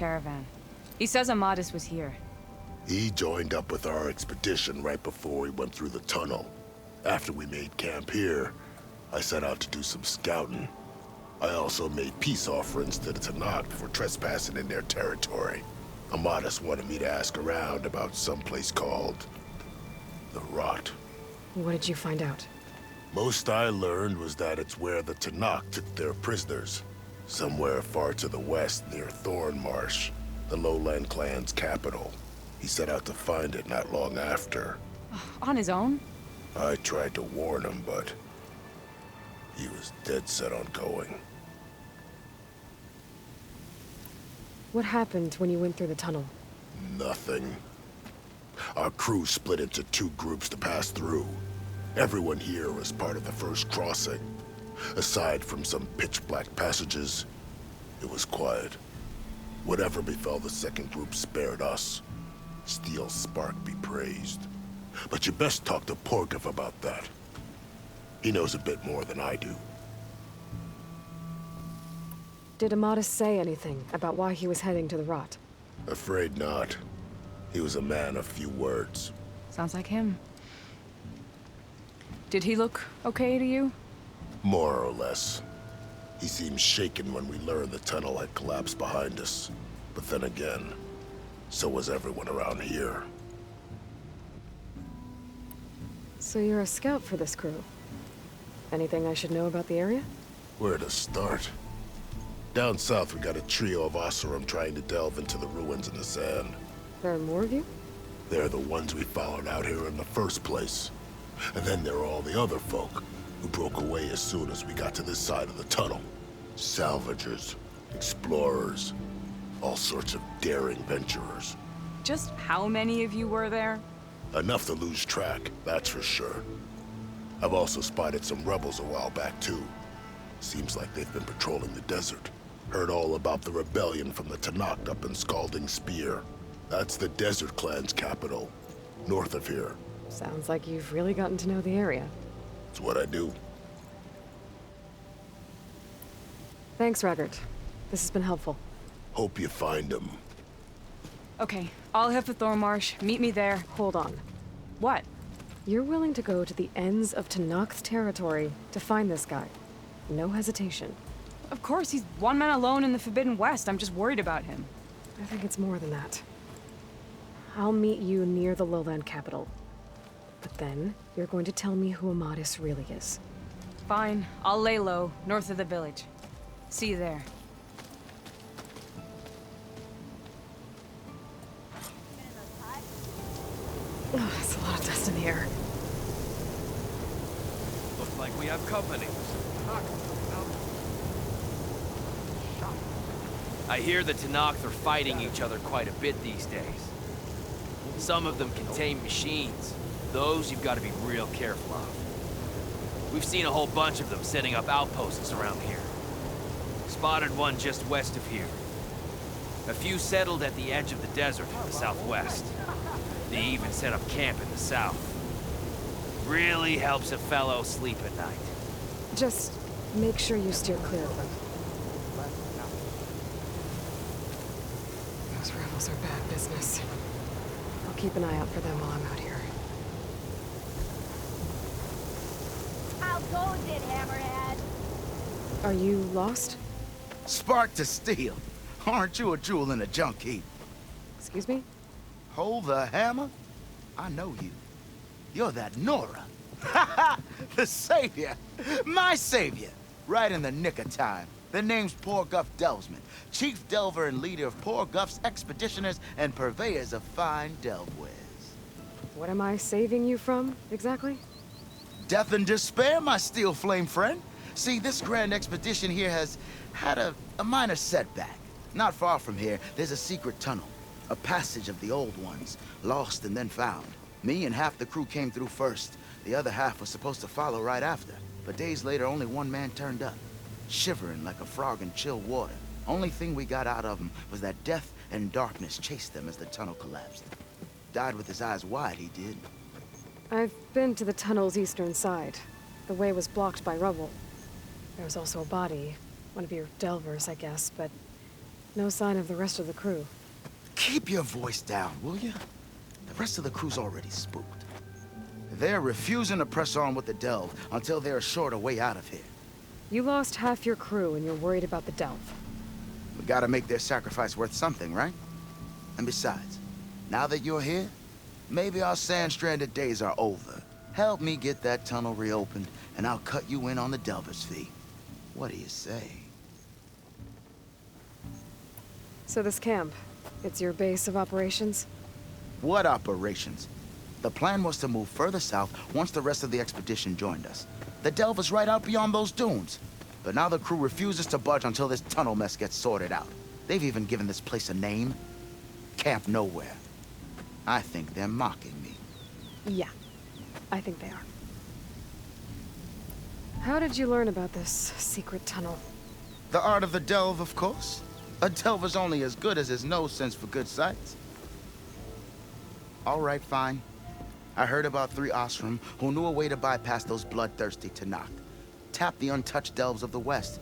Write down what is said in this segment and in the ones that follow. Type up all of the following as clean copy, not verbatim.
caravan. He says Amadis was here. He joined up with our expedition right before we went through the tunnel. After we made camp here, I set out to do some scouting. I also made peace offerings to the Tanakh for trespassing in their territory. Amadis wanted me to ask around about some place called the Rot. What did you find out? Most I learned was that it's where the Tanakh took their prisoners. Somewhere far to the west near Thornmarsh, the Lowland clan's capital. He set out to find it not long after. On his own? I tried to warn him, but he was dead set on going. What happened when you went through the tunnel? Nothing. Our crew split into two groups to pass through. Everyone here was part of the first crossing. Aside from some pitch-black passages, it was quiet. Whatever befell the second group spared us. Steel Spark be praised. But you best talk to Porgov about that. He knows a bit more than I do. Did Amadis say anything about why he was heading to the Rot? Afraid not. He was a man of few words. Sounds like him. Did he look okay to you? More or less. He seemed shaken when we learned the tunnel had collapsed behind us. But then again, so was everyone around here. So you're a scout for this crew. Anything I should know about the area? Where to start? Down south, we got a trio of Oseram trying to delve into the ruins in the sand. There are more of you? They're the ones we followed out here in the first place. And then there are all the other folk, who broke away as soon as we got to this side of the tunnel. Salvagers, explorers, all sorts of daring venturers. Just how many of you were there? Enough to lose track, that's for sure. I've also spotted some rebels a while back, too. Seems like they've been patrolling the desert. Heard all about the rebellion from the Tanakh up in Scalding Spear. That's the Desert Clan's capital, north of here. Sounds like you've really gotten to know the area. It's what I do. Thanks, Raggart. This has been helpful. Hope you find him. Okay, I'll head for Thornmarsh. Meet me there. Hold on. What? You're willing to go to the ends of Tanakh's territory to find this guy. No hesitation. Of course, he's one man alone in the Forbidden West. I'm just worried about him. I think it's more than that. I'll meet you near the lowland capital. But then, you're going to tell me who Amadis really is. Fine, I'll lay low, north of the village. See you there. Oh, it's a lot of dust in the air. Looks like we have company. I hear the Tanakh are fighting each other quite a bit these days. Some of them contain machines. Those you've got to be real careful of. We've seen a whole bunch of them setting up outposts around here. Spotted one just west of here. A few settled at the edge of the desert in the southwest. They even set up camp in the south. Really helps a fellow sleep at night. Just make sure you steer clear of them. Those rebels are bad business. I'll keep an eye out for them while I'm out here. How goes it, Hammerhead? Are you lost? Spark to steel. Aren't you a jewel in a junk heap? Excuse me? Hold the hammer? I know you. You're that Nora. Ha ha! The savior! My savior! Right in the nick of time. The name's Porguff Delvesman, chief delver and leader of Porguff's expeditioners and purveyors of fine delvewares. What am I saving you from, exactly? Death and despair, my steel flame friend. See, this grand expedition here has had a minor setback. Not far from here, there's a secret tunnel. A passage of the old ones, lost and then found. Me and half the crew came through first. The other half was supposed to follow right after. But days later, only one man turned up. Shivering like a frog in chill water. Only thing we got out of him was that death and darkness chased them as the tunnel collapsed. Died with his eyes wide, he did. I've been to the tunnel's eastern side. The way was blocked by rubble. There was also a body. One of your delvers, I guess, but No sign of the rest of the crew. Keep your voice down, will you? The rest of the crew's already spooked. They're refusing to press on with the delve until they're assured a way out of here. You lost half your crew and you're worried about the delve. We gotta make their sacrifice worth something, right? And besides, now that you're here, maybe our sand-stranded days are over. Help me get that tunnel reopened, and I'll cut you in on the delver's fee. What do you say? So this camp, it's your base of operations? What operations? The plan was to move further south once the rest of the expedition joined us. The delve is right out beyond those dunes. But now the crew refuses to budge until this tunnel mess gets sorted out. They've even given this place a name. Camp Nowhere. I think they're mocking me. Yeah, I think they are. How did you learn about this secret tunnel? The art of the delve, of course. A delver's only as good as his nose sense for good sights. All right, fine. I heard about 3 Osram who knew a way to bypass those bloodthirsty Tanakh. Tap the untouched delves of the West.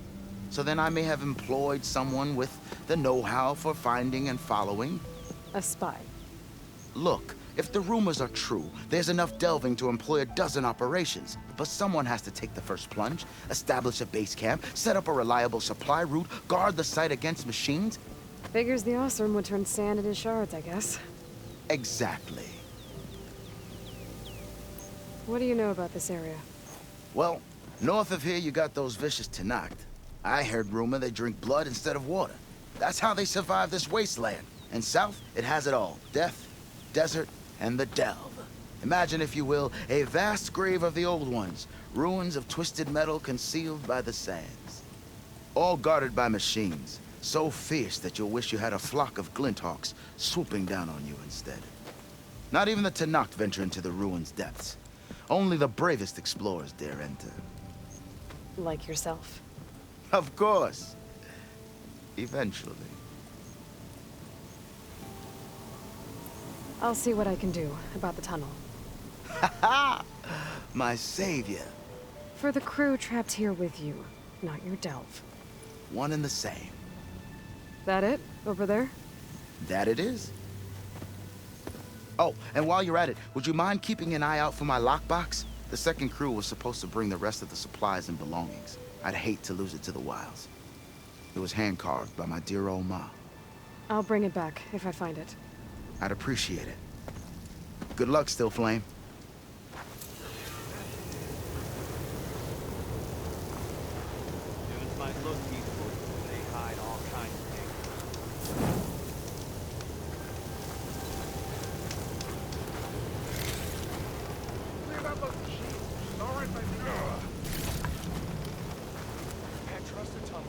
So then I may have employed someone with the know-how for finding and following. A spy. Look, if the rumors are true, there's enough delving to employ a dozen operations. But someone has to take the first plunge, establish a base camp, set up a reliable supply route, guard the site against machines. Figures the Osram would turn sand into shards, I guess. Exactly. What do you know about this area? Well, north of here you got those vicious Tanakh. I heard rumor they drink blood instead of water. That's how they survive this wasteland. And south, it has it all. Death, desert, and the delve. Imagine, if you will, a vast grave of the old ones. Ruins of twisted metal concealed by the sands. All guarded by machines. So fierce that you'll wish you had a flock of glinthawks swooping down on you instead. Not even the Tanakh venture into the ruins' depths. Only the bravest explorers dare enter. Like yourself. Of course. Eventually. I'll see what I can do about the tunnel. Ha! My savior. For the crew trapped here with you, not your delve. One and the same. That it? Over there? That it is. Oh, and while you're at it, would you mind keeping an eye out for my lockbox? The second crew was supposed to bring the rest of the supplies and belongings. I'd hate to lose it to the wilds. It was hand-carved by my dear old ma. I'll bring it back if I find it. I'd appreciate it. Good luck, Still Flame. Dunes might look peaceful, but they hide all kinds of things. Clear that look machine. All right, my friend. Can't trust the tunnel.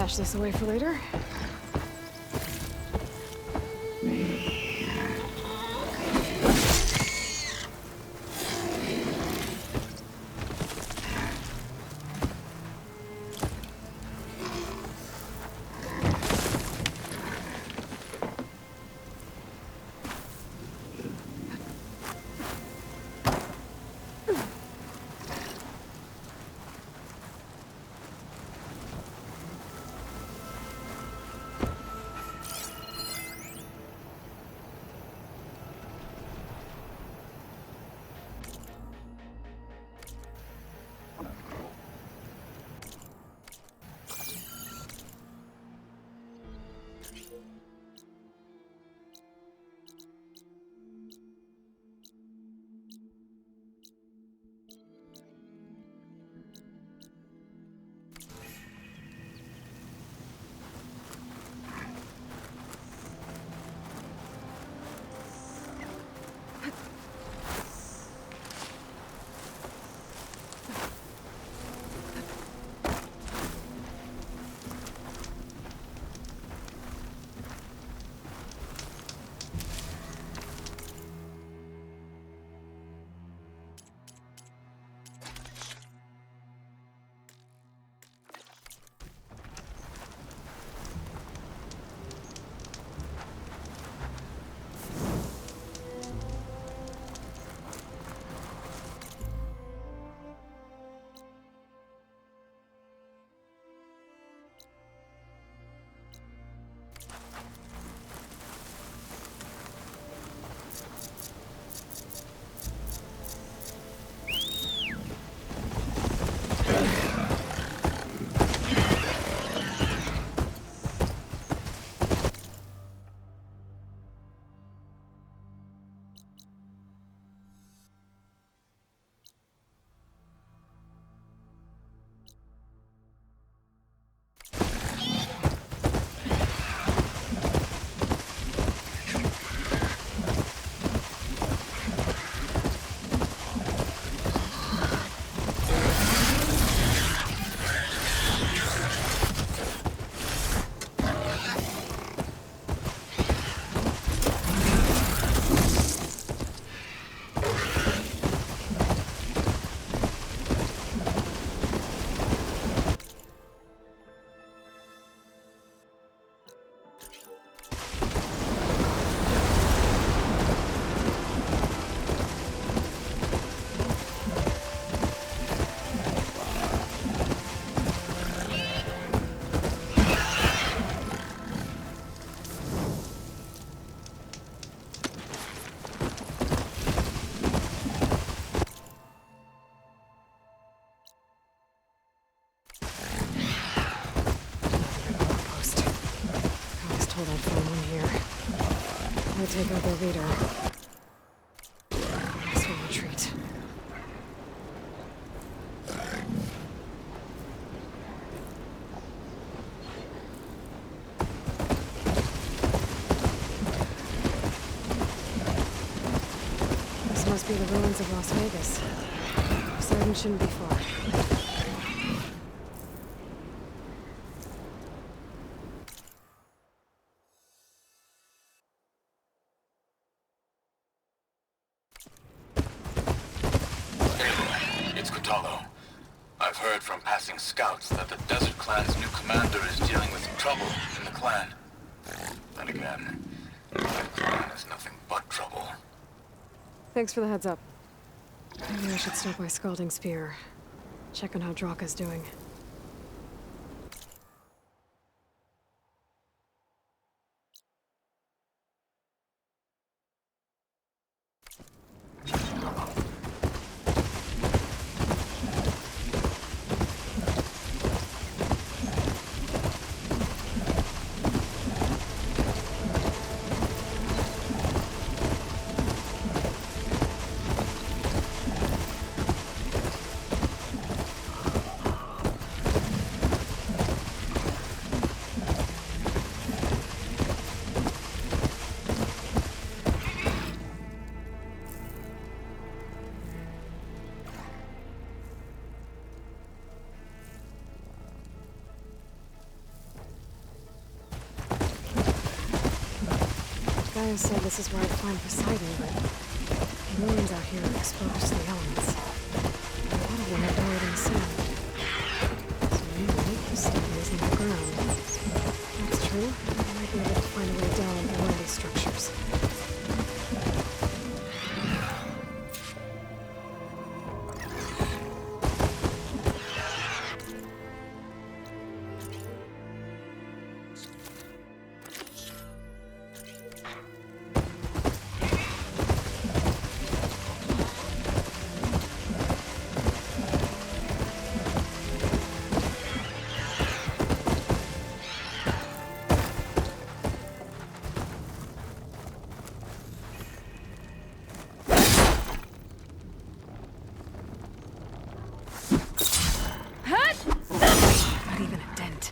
stash this away for later. Take out their leader. This will retreat. This must be the ruins of Las Vegas. Poseidon shouldn't be far. I've heard from passing scouts that the Desert Clan's new commander is dealing with trouble in the clan. Then again, that clan is nothing but trouble. Thanks for the heads up. Maybe I should stop by Scalding Spear. Check on how Draka's doing. Guy said this is where I'd find Poseidon, but millions out here are exposed to the elements. A lot of them are buried in the sand. So maybe Poseidon is underground. If that's true, I might be able to find a way down into one of these structures. Not even a dent.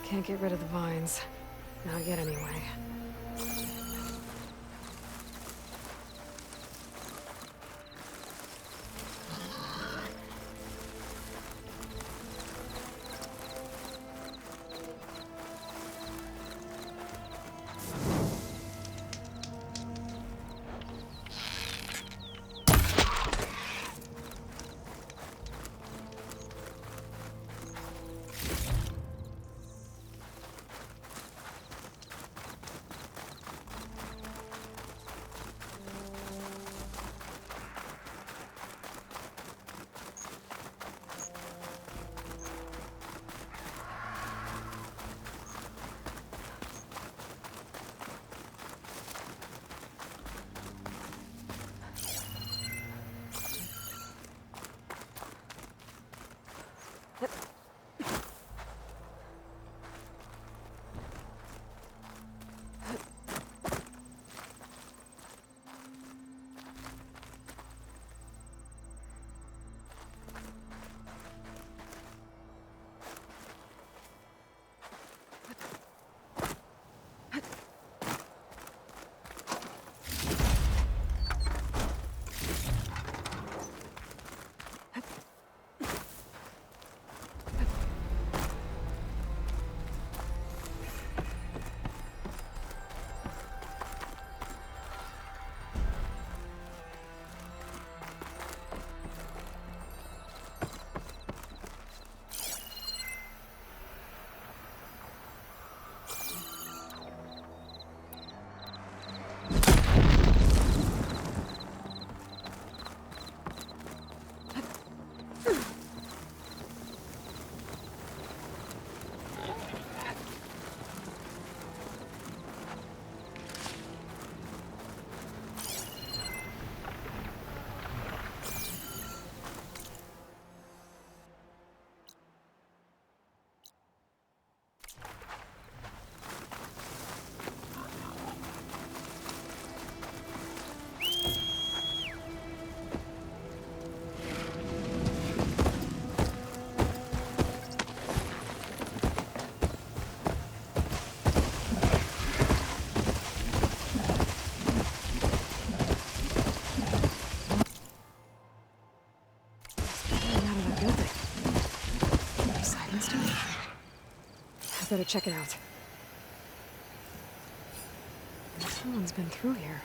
Can't get rid of the vines. Not yet, anyway. better check it out. Someone's been through here.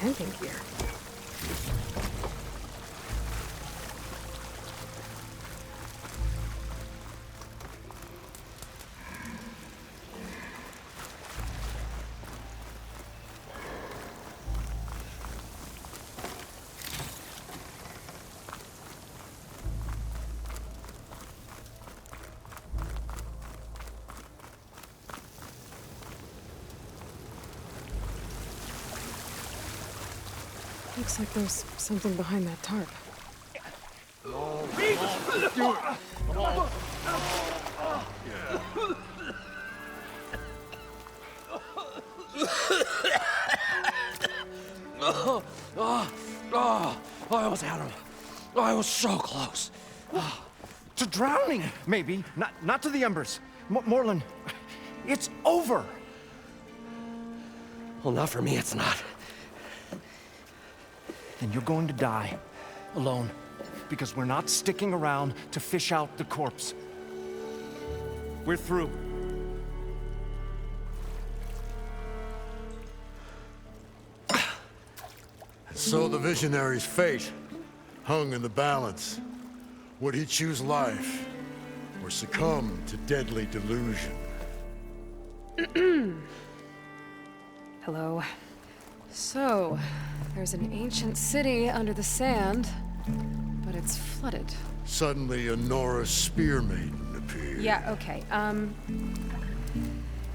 Camping gear. Looks like there's something behind that tarp. I almost had him. I was so close. To drowning, maybe. Not to the embers. Moreland, it's over. Well, not for me, it's not. Then you're going to die. Alone. Because we're not sticking around to fish out the corpse. We're through. So the visionary's fate hung in the balance. Would he choose life or succumb to deadly delusion? Hello. So, there's an ancient city under the sand, but it's flooded. Suddenly, a Norse spear maiden appeared. Yeah, okay,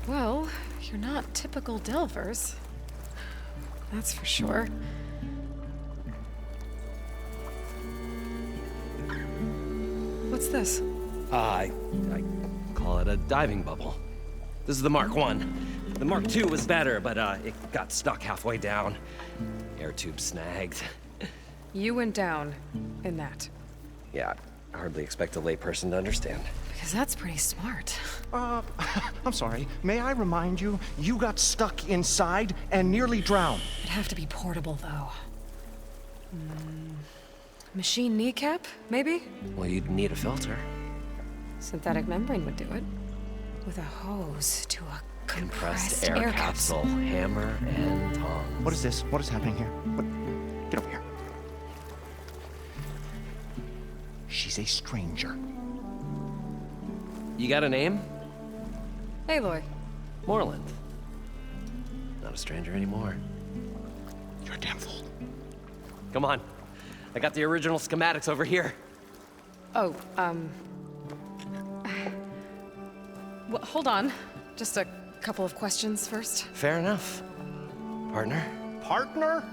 well, you're not typical Delvers. That's for sure. What's this? I call it a diving bubble. This is the Mark I. The Mark II was better, but it got stuck halfway down. Air tube snagged. You went down in that. Yeah, I hardly expect a layperson to understand. Because that's pretty smart. I'm sorry. May I remind you, you got stuck inside and nearly drowned. It'd have to be portable, though. Machine kneecap, maybe? Well, you'd need a filter. Synthetic membrane would do it. With a hose to a compressed air capsule, hammer, and tongs. What is this? What is happening here? What? Get over here. She's a stranger. You got a name? Aloy. Moreland. Not a stranger anymore. You're a damn fool. Come on. I got the original schematics over here. Oh, well, hold on. Just a couple of questions first. Fair enough. Partner? Partner?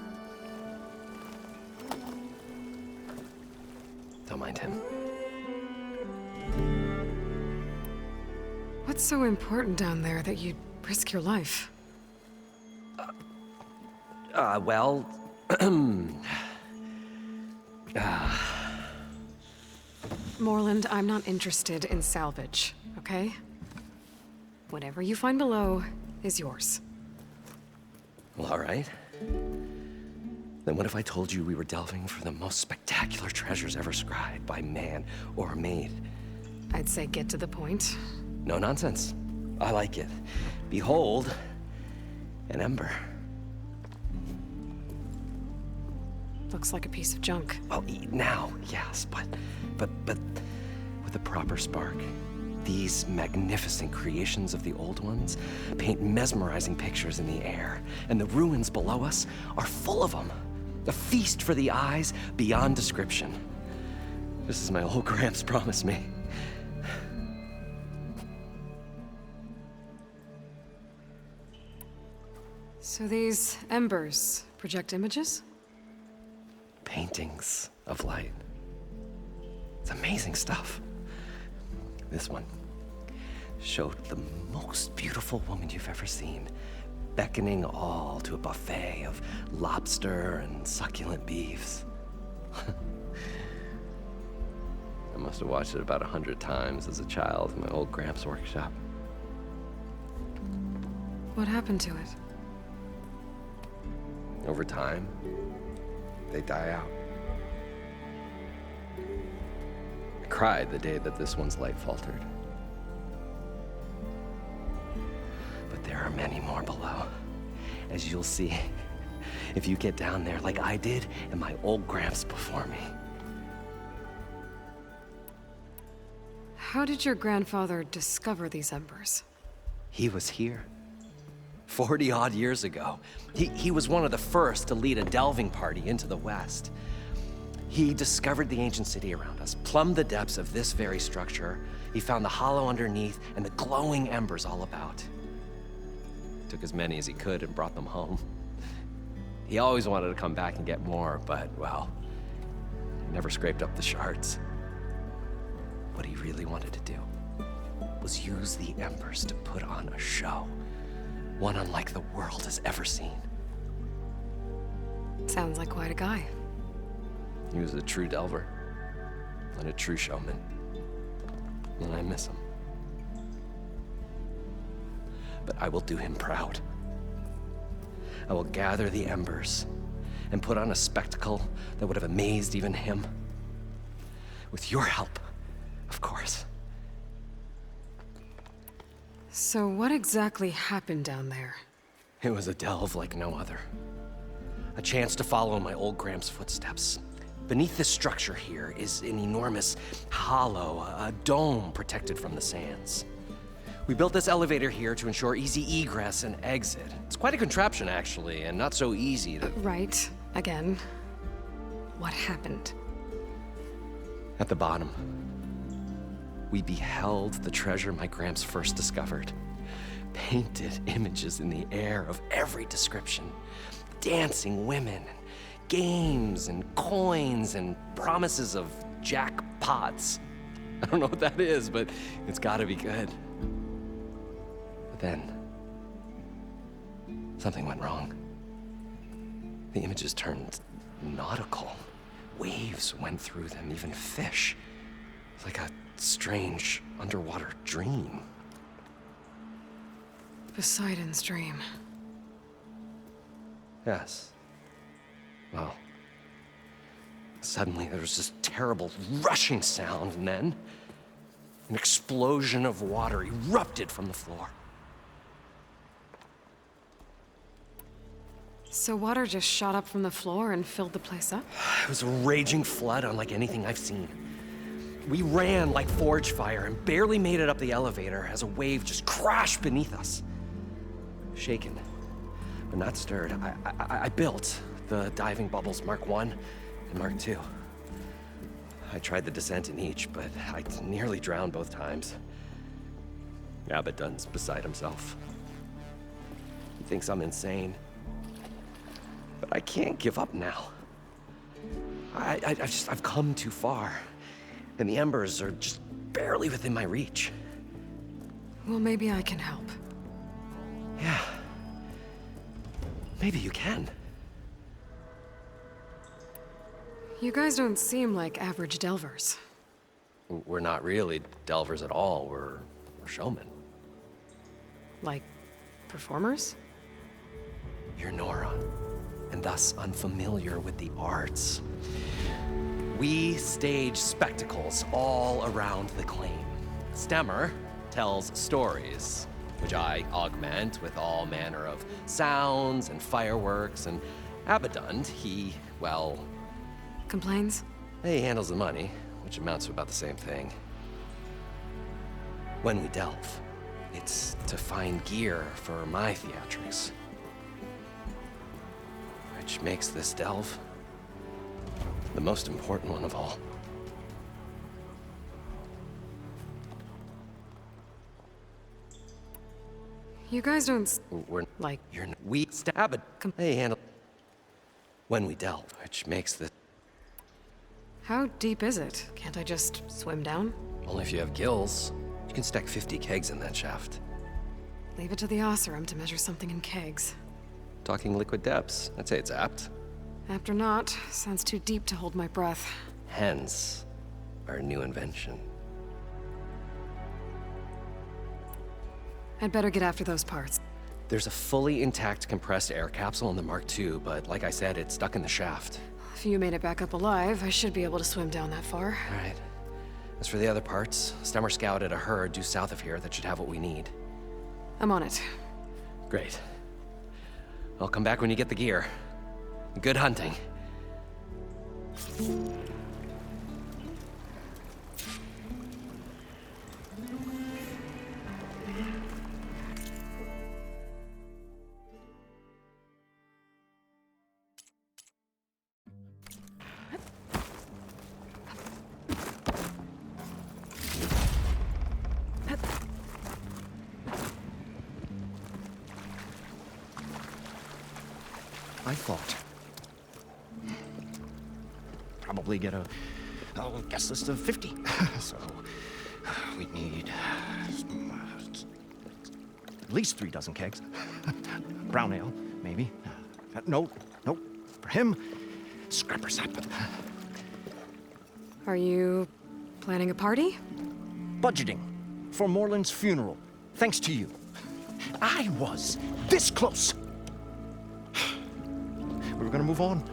Don't mind him. What's so important down there that you'd risk your life? Well... Moreland, I'm not interested in salvage, okay? Whatever you find below is yours. Well, all right. Then what if I told you we were delving for the most spectacular treasures ever scribed by man or maid? I'd say get to the point. No nonsense. I like it. Behold, an ember. Looks like a piece of junk. Well, now, yes, but with a proper spark. These magnificent creations of the old ones paint mesmerizing pictures in the air, and the ruins below us are full of them. A feast for the eyes beyond description. Just as my old Gramps promised me. So these embers project images? Paintings of light. It's amazing stuff. This one showed the most beautiful woman you've ever seen, beckoning all to a buffet of lobster and succulent beefs. I must have watched it about 100 times as a child in my old Gramps' workshop. What happened to it? Over time, they die out. I cried the day that this one's light faltered. But there are many more below, as you'll see if you get down there like I did and my old Gramps before me. How did your grandfather discover these embers? He was here 40-odd years ago. He was one of the first to lead a delving party into the West. He discovered the ancient city around us, plumbed the depths of this very structure. He found the hollow underneath and the glowing embers all about. Took as many as he could and brought them home. He always wanted to come back and get more, but, well, never scraped up the shards. What he really wanted to do was use the embers to put on a show. One unlike the world has ever seen. Sounds like quite a guy. He was a true delver and a true showman. And I miss him. But I will do him proud. I will gather the embers and put on a spectacle that would have amazed even him. With your help, of course. So what exactly happened down there? It was a delve like no other. A chance to follow in my old Gramps' footsteps. Beneath this structure here is an enormous hollow, a dome protected from the sands. We built this elevator here to ensure easy egress and exit. It's quite a contraption, actually, and not so easy to... Right. Again. What happened? At the bottom, we beheld the treasure my Gramps first discovered. Painted images in the air of every description. Dancing women, games and coins and promises of jackpots. I don't know what that is, but it's gotta be good. But then, something went wrong. The images turned nautical. Waves went through them, even fish. Like a strange underwater dream. Poseidon's dream. Yes. Well, suddenly there was this terrible rushing sound, and then an explosion of water erupted from the floor. So water just shot up from the floor and filled the place up? It was a raging flood unlike anything I've seen. We ran like forge fire and barely made it up the elevator as a wave just crashed beneath us. Shaken, but not stirred, I built the diving bubbles Mark I and Mark II. I tried the descent in each, but I nearly drowned both times. Abaddon's beside himself. He thinks I'm insane. But I can't give up now. I've come too far. And the embers are just barely within my reach. Well, maybe I can help. Yeah. Maybe you can. You guys don't seem like average delvers. We're not really delvers at all. We're showmen. Like, performers? You're Nora, and thus unfamiliar with the arts. We stage spectacles all around the claim. Stemmer tells stories, which I augment with all manner of sounds and fireworks, and Abaddon, he, well, complains? He handles the money, which amounts to about the same thing. When we delve, it's to find gear for my theatrics. Which makes this delve the most important one of all. You guys don't We're like... we stab it. They handle when we delve, which makes the How deep is it? Can't I just swim down? only if you have gills. You can stack 50 kegs in that shaft. Leave it to the Oseram to measure something in kegs. Talking liquid depths, I'd say it's apt. Apt or not, sounds too deep to hold my breath. Hence, our new invention. I'd better get after those parts. There's a fully intact compressed air capsule in the Mark II, but like I said, it's stuck in the shaft. If you made it back up alive, I should be able to swim down that far. All right. As for the other parts, Stemmer scouted a herd due south of here that should have what we need. I'm on it. Great. I'll come back when you get the gear. Good hunting. I thought. Probably get a guest list of 50. So we'd need at least 3 dozen kegs. Brown ale, maybe. No. For him, scrapper sap. Are you planning a party? Budgeting for Moreland's funeral, thanks to you. I was this close. We were gonna move on.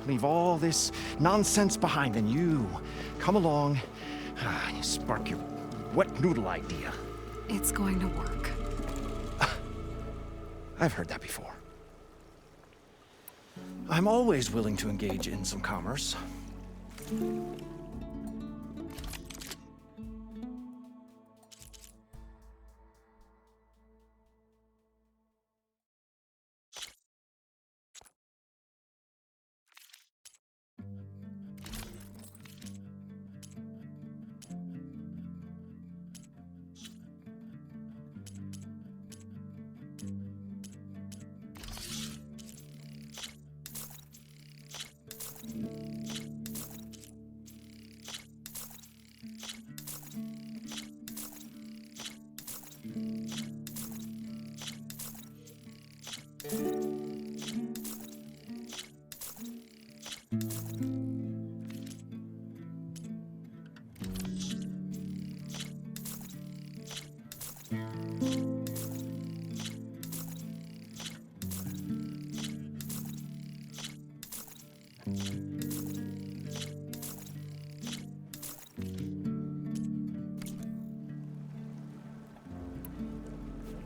Leave all this nonsense behind, and you come along and you spark your wet noodle idea. It's going to work. I've heard that before. I'm always willing to engage in some commerce.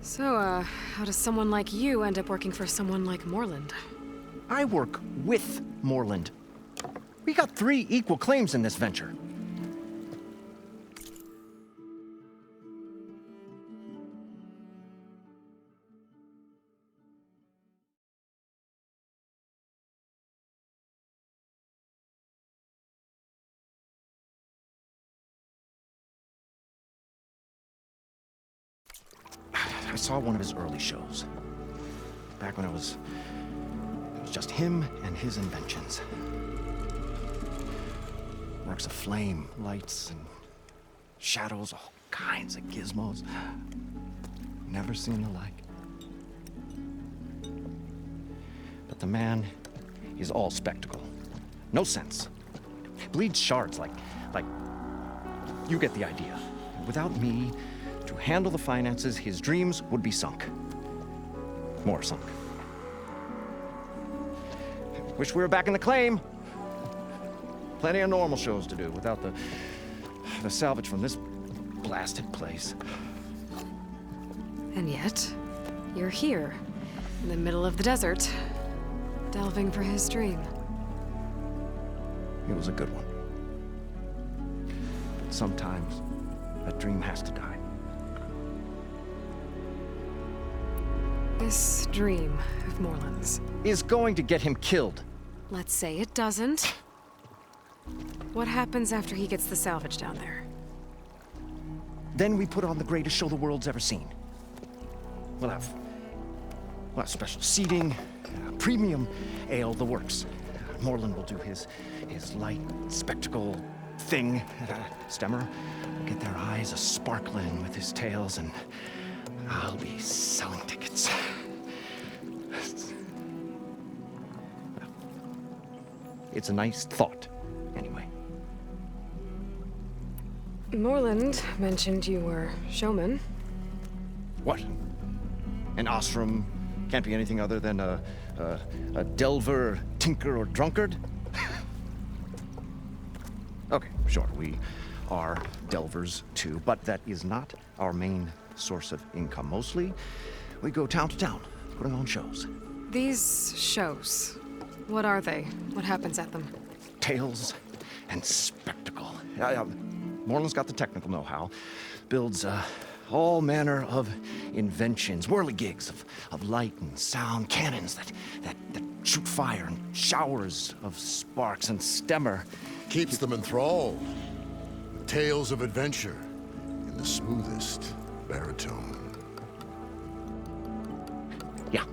So, how does someone like you end up working for someone like Moreland? I work with Moreland. We got 3 equal claims in this venture. I saw one of his early shows. Back when it was just him and his inventions. Works of flame, lights, and shadows, all kinds of gizmos. Never seen the like. But the man is all spectacle. No sense. Bleeds shards like you get the idea. Without me to handle the finances, his dreams would be sunk. More sunk. Wish we were back in the claim. Plenty of normal shows to do without the salvage from this blasted place. And yet, you're here, in the middle of the desert, delving for his dream. It was a good one. But sometimes, that dream has to die. This dream of Moreland's. Is going to get him killed. Let's say it doesn't. What happens after he gets the salvage down there? Then we put on the greatest show the world's ever seen. We'll have special seating, premium ale, the works. Moreland will do his light spectacle thing. Stemmer will get their eyes a-sparkling with his tales, and I'll be selling tickets. It's a nice thought, anyway. Moreland mentioned you were showman. What? An ashram can't be anything other than a delver, tinker, or drunkard? Okay, sure, we are delvers too, but that is not our main source of income. Mostly, we go town to town, putting on shows. These shows, what are they? What happens at them? Tales and spectacle. Moreland's got the technical know-how. Builds all manner of inventions, whirligigs of light and sound, cannons that shoot fire, and showers of sparks, and Stemmer Keeps them enthralled. Tales of adventure in the smoothest baritone. Yeah,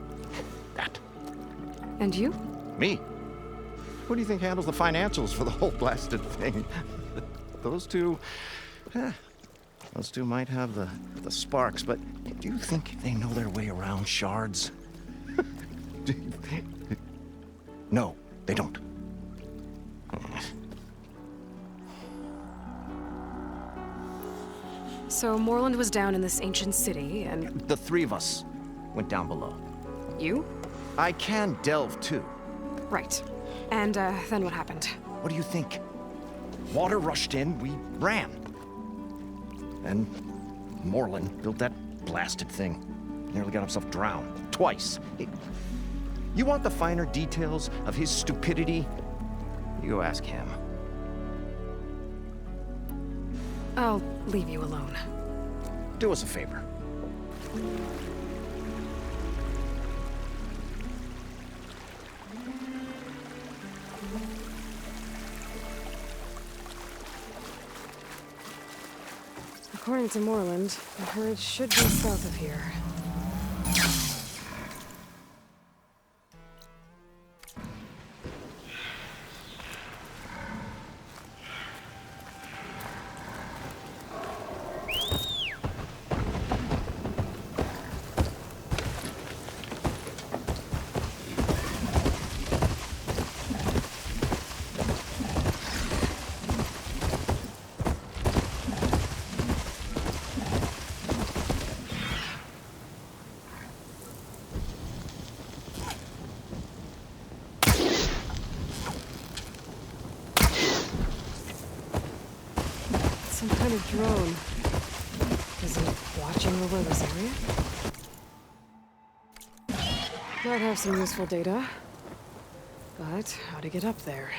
that. And you? Me? Who do you think handles the financials for the whole blasted thing? Those two might have the sparks, but do you think they know their way around shards? No, they don't. So Moreland was down in this ancient city, and... The three of us went down below. You? I can delve, too. Right. And, then what happened? What do you think? Water rushed in, we ran. And Moreland built that blasted thing. Nearly got himself drowned. Twice. You want the finer details of his stupidity? You go ask him. I'll leave you alone. Do us a favor. According to Moreland, the herd should be south of here. Some kind of drone. Is it watching over this area? Might have some useful data. But how to get up there?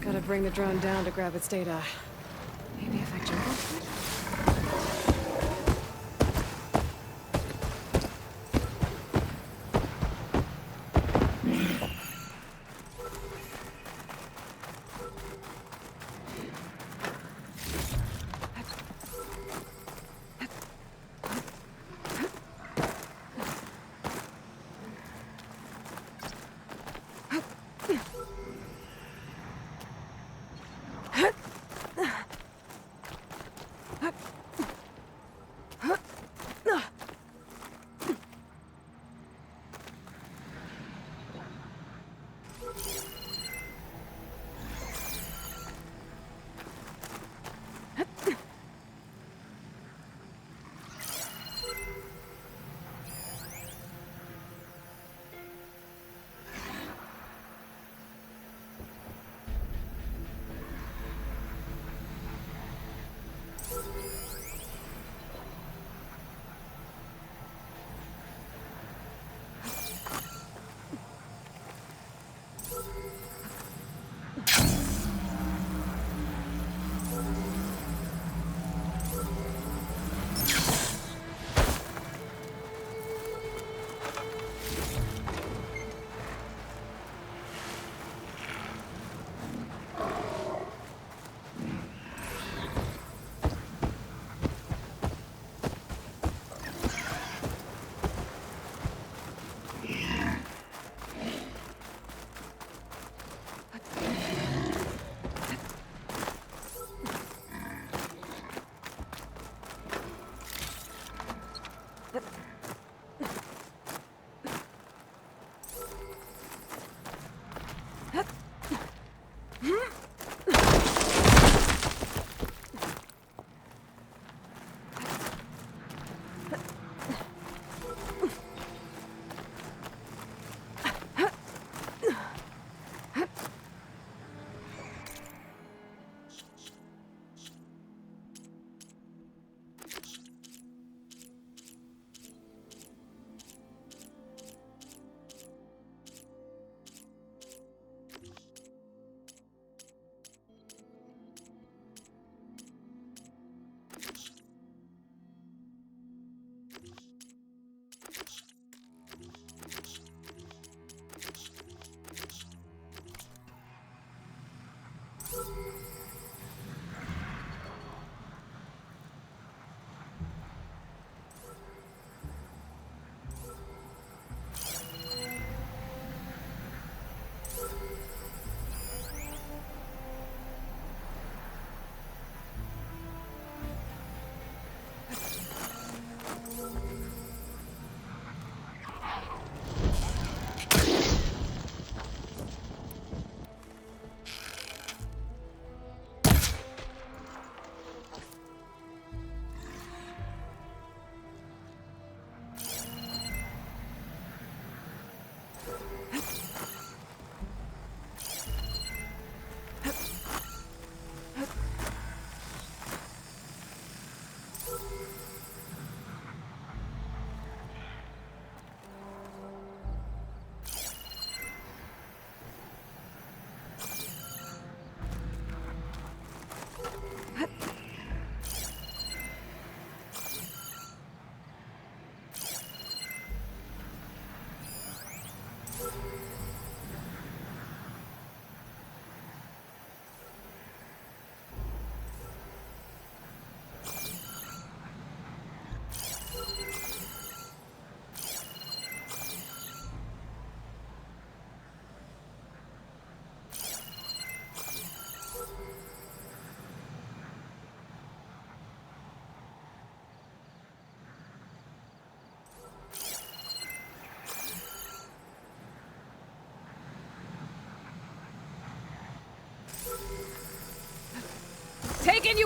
Gotta bring the drone down to grab its data. Maybe if I jump off it?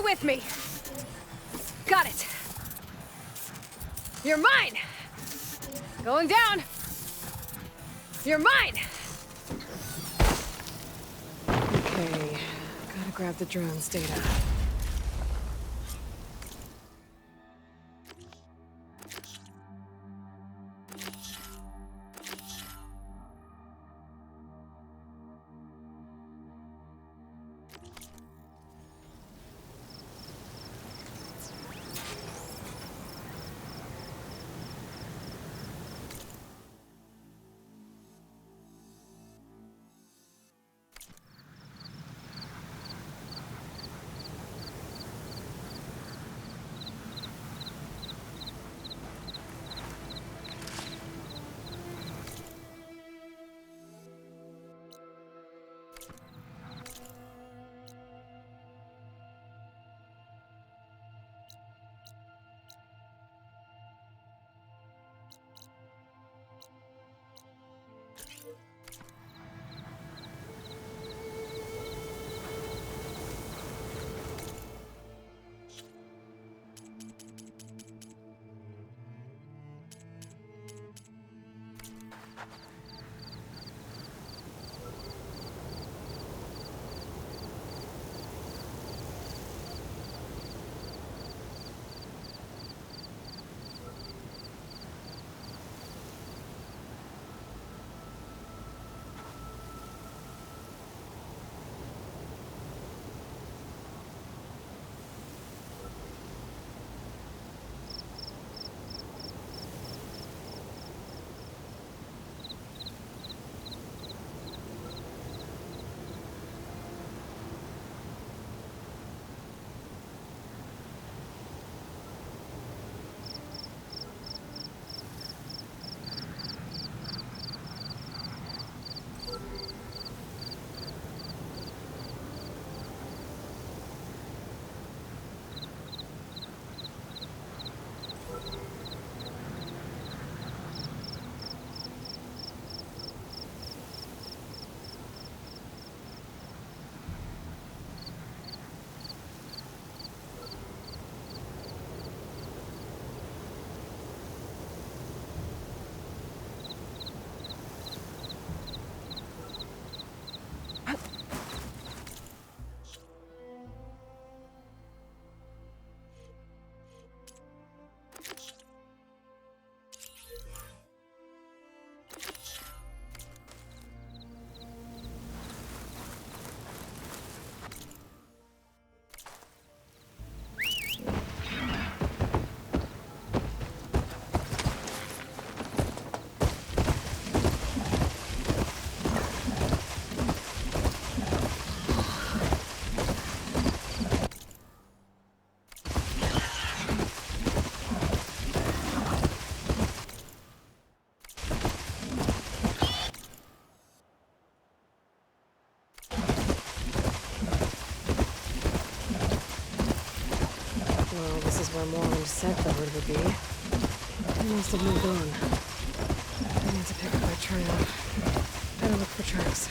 with me. Got it. You're mine. Going down. You're mine. Okay, gotta grab the drone's data. Well, this is where Moreland said the herd would be. They must have moved on. I need to pick up my trail. Better look for tracks.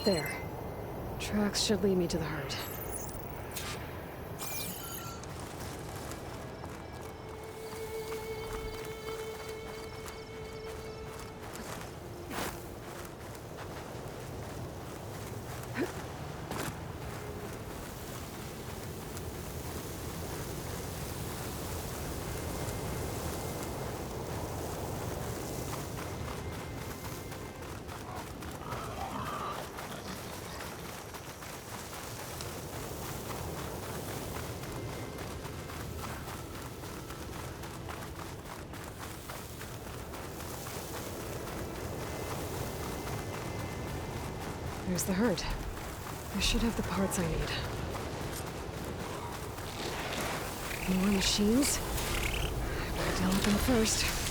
There. Tracks should lead me to the herd. There's the herd. I should have the parts I need. More machines? I better deal with them first.